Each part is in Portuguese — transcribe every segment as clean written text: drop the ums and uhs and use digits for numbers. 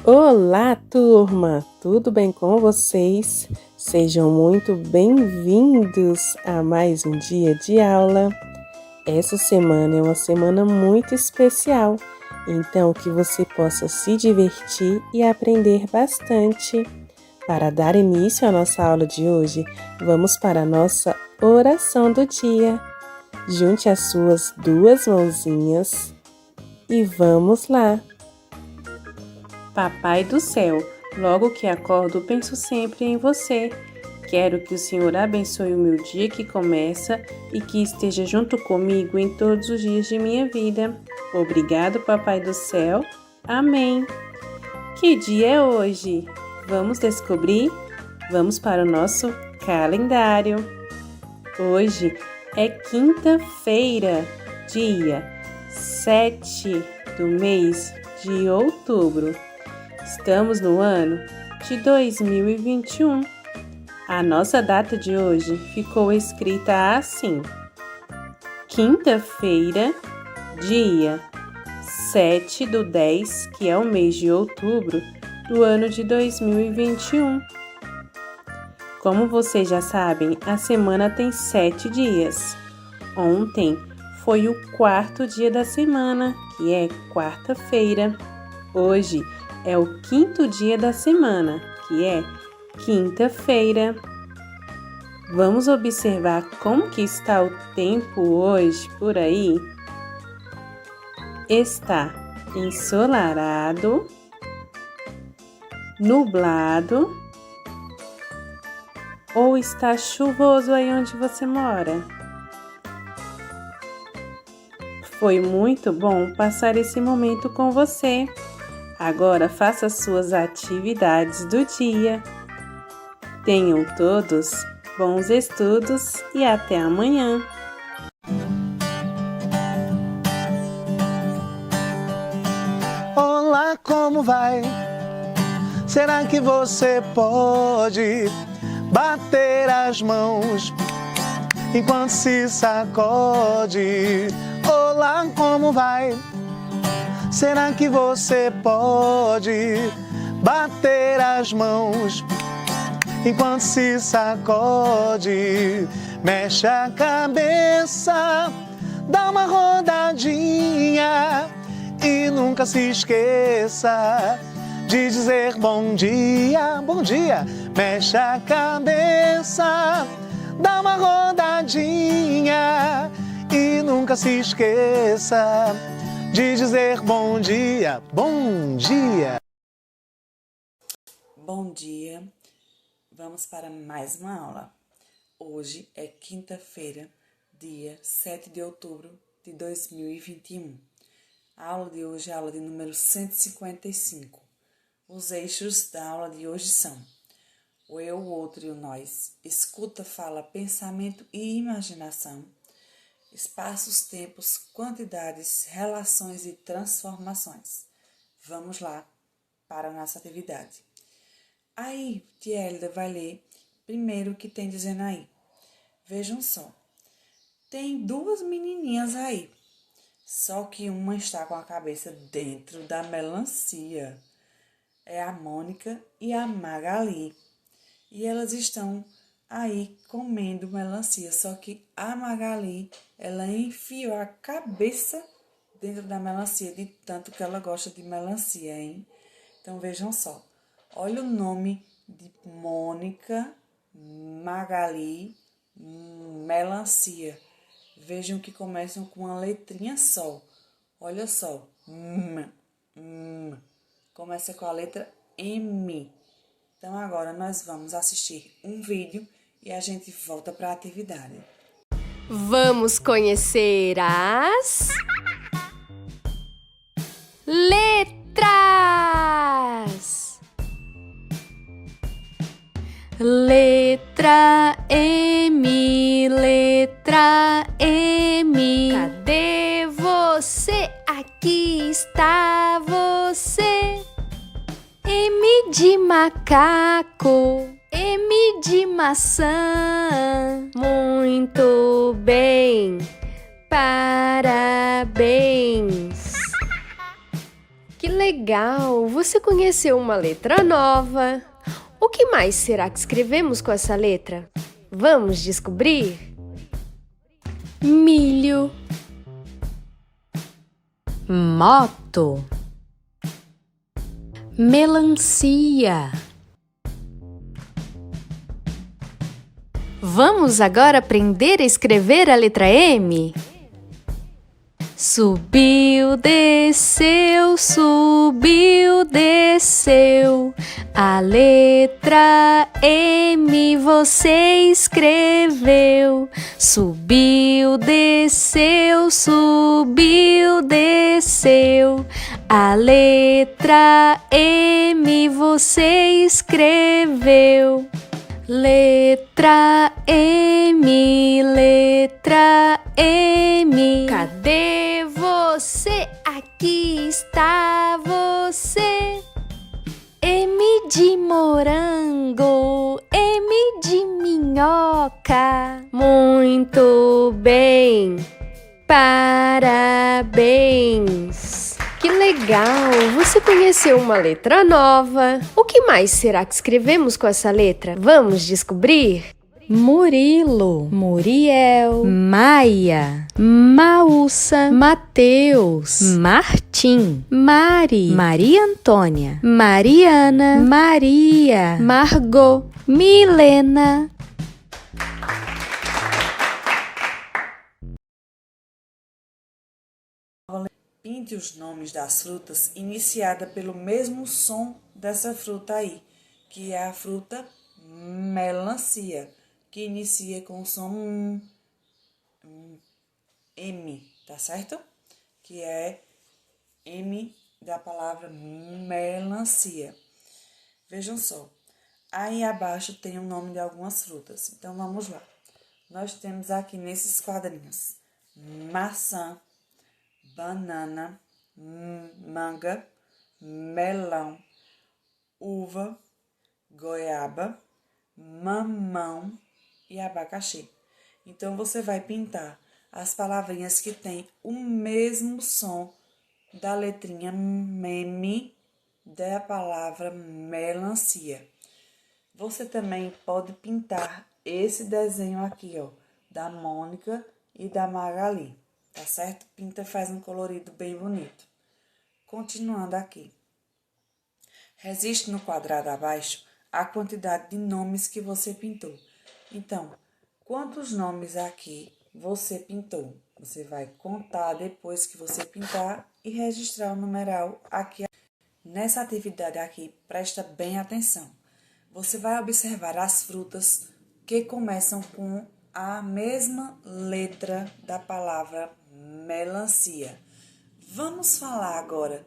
Olá, turma! Tudo bem com vocês? Sejam muito bem-vindos a mais um dia de aula. Essa semana é uma semana muito especial, então que você possa se divertir e aprender bastante. Para dar início à nossa aula de hoje, vamos para a nossa oração do dia. Junte as suas duas mãozinhas e vamos lá! Papai do céu, logo que acordo, penso sempre em você. Quero que o Senhor abençoe o meu dia que começa e que esteja junto comigo em todos os dias de minha vida. Obrigado, Papai do céu. Amém. Que dia é hoje? Vamos descobrir? Vamos para o nosso calendário. Hoje é quinta-feira, dia 7 do mês de outubro. Estamos no ano de 2021. A nossa data de hoje ficou escrita assim: quinta-feira, dia 7/10, que é o mês de outubro do ano de 2021. Como vocês já sabem, a semana tem 7 dias. Ontem foi o quarto dia da semana, que é quarta-feira. Hoje é o quinto dia da semana, que é quinta-feira. Vamos observar como que está o tempo hoje por aí? Está ensolarado, nublado ou está chuvoso aí onde você mora? Foi muito bom passar esse momento com você. Agora faça suas atividades do dia. Tenham todos bons estudos e até amanhã. Olá, como vai? Será que você pode bater as mãos enquanto se sacode? Olá, como vai? Será que você pode bater as mãos enquanto se sacode? Mexe a cabeça, dá uma rodadinha e nunca se esqueça de dizer bom dia, bom dia. Mexe a cabeça, dá uma rodadinha e nunca se esqueça de dizer bom dia, bom dia. Bom dia, vamos para mais uma aula. Hoje é quinta-feira, dia 7 de outubro de 2021. A aula de hoje é a aula de número 155. Os eixos da aula de hoje são o eu, o outro e o nós, escuta, fala, pensamento e imaginação, espaços, tempos, quantidades, relações e transformações. Vamos lá para a nossa atividade. Aí, tia Hélida vai ler primeiro o que tem dizendo aí. Vejam só, tem duas menininhas aí, só que uma está com a cabeça dentro da melancia. É a Mônica e a Magali. E elas estão aí comendo melancia, só que a Magali, ela enfiou a cabeça dentro da melancia, de tanto que ela gosta de melancia, hein? Então vejam só, olha o nome de Mônica, Magali, melancia. Vejam que começam com uma letrinha só. Olha só, começa com a letra M. Então agora nós vamos assistir um vídeo e a gente volta para a atividade. Vamos conhecer as letras. Letra M, letra M. Cadê você? Aqui está você. M de macaco, M de maçã. Muito bem, parabéns. Que legal! Você conheceu uma letra nova. O que mais será que escrevemos com essa letra? Vamos descobrir? Milho, moto, melancia. Vamos agora aprender a escrever a letra M? Subiu, desceu, subiu, desceu. A letra M você escreveu. Subiu, desceu, subiu, desceu. A letra M você escreveu. Letra M, letra M. Cadê você? Aqui está você. M de morango, M de minhoca. Muito bem, parabéns! Que legal! Você conheceu uma letra nova. O que mais será que escrevemos com essa letra? Vamos descobrir? Murilo, Muriel, Maia, Maúça, Mateus, Martim, Mari, Maria Antônia, Mariana, Maria, Margot, Milena. Pinte os nomes das frutas iniciada pelo mesmo som dessa fruta aí, que é a fruta melancia, que inicia com o som M, tá certo? Que é M da palavra melancia. Vejam só, aí abaixo tem o nome de algumas frutas, então vamos lá. Nós temos aqui nesses quadrinhos maçã, banana, manga, melão, uva, goiaba, mamão e abacaxi. Então, você vai pintar as palavrinhas que têm o mesmo som da letrinha M da palavra melancia. Você também pode pintar esse desenho aqui, ó, da Mônica e da Magali. Tá certo? Pinta, faz um colorido bem bonito. Continuando aqui. Registre no quadrado abaixo a quantidade de nomes que você pintou. Então, quantos nomes aqui você pintou? Você vai contar depois que você pintar e registrar o numeral aqui. Nessa atividade aqui, presta bem atenção. Você vai observar as frutas que começam com a mesma letra da palavra melancia. Vamos falar agora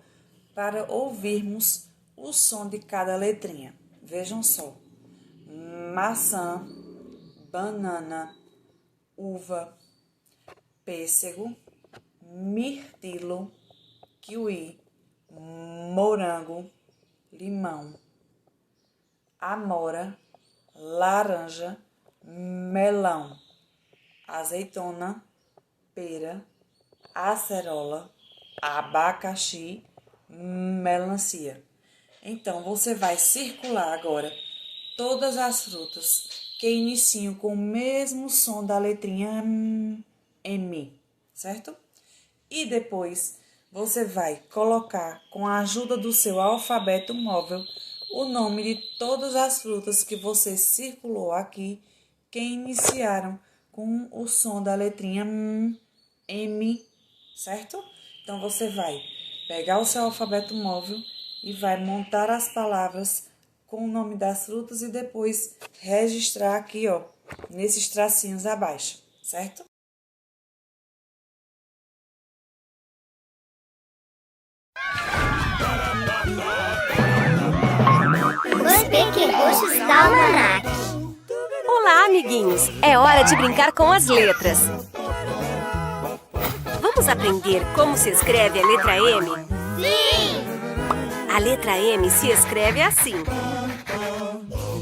para ouvirmos o som de cada letrinha. Vejam só: maçã, banana, uva, pêssego, mirtilo, kiwi, morango, limão, amora, laranja, melão, azeitona, pera, acerola, abacaxi, melancia. Então, você vai circular agora todas as frutas que iniciam com o mesmo som da letrinha M, certo? E depois, você vai colocar, com a ajuda do seu alfabeto móvel, o nome de todas as frutas que você circulou aqui, que iniciaram com o som da letrinha M, certo? Então, você vai pegar o seu alfabeto móvel e vai montar as palavras com o nome das frutas e depois registrar aqui, ó, nesses tracinhos abaixo, certo? Os pequenos da Almanac. Olá, amiguinhos! É hora de brincar com as letras. Vamos aprender como se escreve a letra M? Sim! A letra M se escreve assim.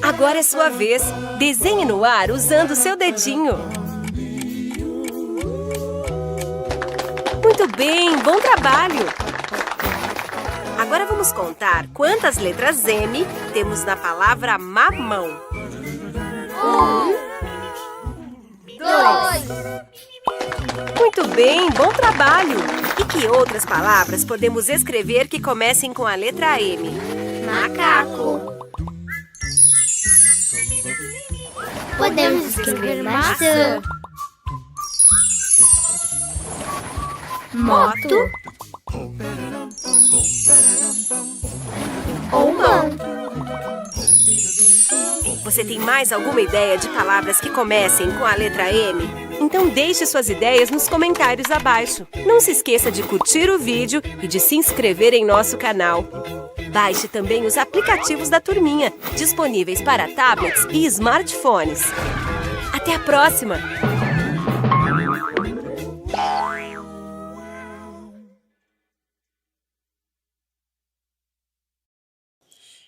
Agora é sua vez. Desenhe no ar usando o seu dedinho. Muito bem, bom trabalho! Agora vamos contar quantas letras M temos na palavra mamão. 2, Muito bem, bom trabalho! E que outras palavras podemos escrever que comecem com a letra M? macaco. Podemos escrever maçã, moto ou mão. Você tem mais alguma ideia de palavras que comecem com a letra M? Então deixe suas ideias nos comentários abaixo. Não se esqueça de curtir o vídeo e de se inscrever em nosso canal. Baixe também os aplicativos da Turminha, disponíveis para tablets e smartphones. Até a próxima!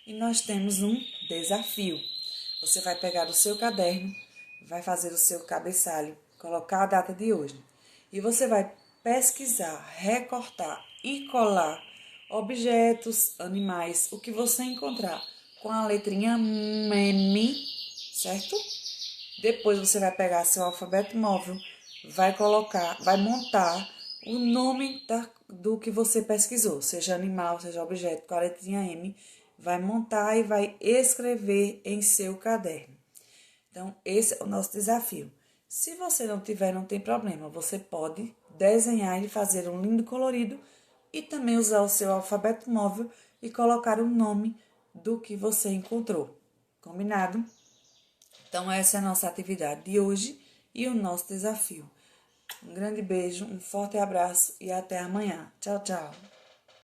E nós temos um desafio. Você vai pegar o seu caderno, vai fazer o seu cabeçalho, colocar a data de hoje. E você vai pesquisar, recortar e colar objetos, animais, o que você encontrar com a letrinha M, certo? Depois você vai pegar seu alfabeto móvel, vai montar o nome do que você pesquisou, seja animal, seja objeto, com a letrinha M, vai montar e vai escrever em seu caderno. Então, esse é o nosso desafio. Se você não tiver, não tem problema, você pode desenhar e fazer um lindo colorido e também usar o seu alfabeto móvel e colocar o nome do que você encontrou. Combinado? Então, essa é a nossa atividade de hoje e o nosso desafio. Um grande beijo, um forte abraço e até amanhã. Tchau, tchau!